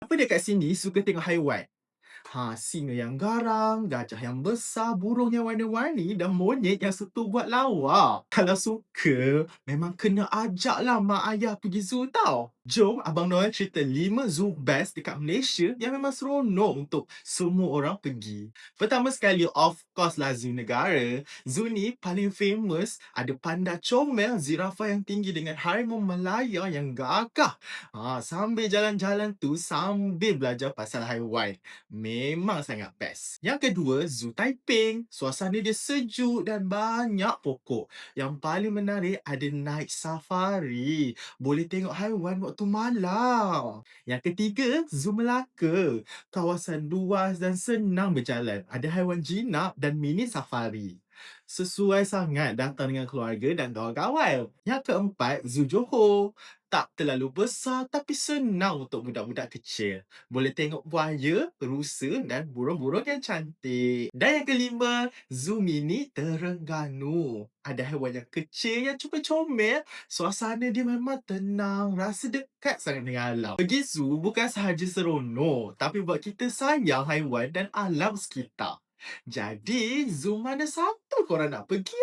Siapa dekat sini suka tengok haiwan? Singa yang garang, gajah yang besar, burung yang warna-warni dan monyet yang suka buat lawak. Kalau suka, memang kena ajaklah mak ayah pergi zoo tau. Jom Abang Noel cerita 5 zoo best dekat Malaysia yang memang seronok untuk semua orang pergi. Pertama sekali, of course lah zoo negara. Zoo ni paling famous ada panda comel, zirafah yang tinggi dengan harimau Malaya yang gagah. Sambil jalan-jalan tu, sambil belajar pasal haiwan. Memang sangat best. Yang kedua, Zoo Taiping. Suasana dia sejuk dan banyak pokok. Yang paling menarik ada night safari. Boleh tengok haiwan waktu malam. Yang ketiga, Zoo Melaka. Kawasan luas dan senang berjalan. Ada haiwan jinak dan mini safari. Sesuai sangat datang dengan keluarga dan kawan-kawan. Yang keempat, Zoo Johor. Tak terlalu besar tapi senang untuk budak-budak kecil. Boleh tengok buaya, rusa dan burung-burung yang cantik. Dan yang kelima, Zoo Mini Terengganu. Ada haiwan yang kecil yang cuba comel. Suasana dia memang tenang, rasa dekat sangat dengan alam. Pergi zoo bukan sahaja seronok, tapi buat kita sayang haiwan dan alam sekitar. Jadi, zoo mana satu korang nak pergi?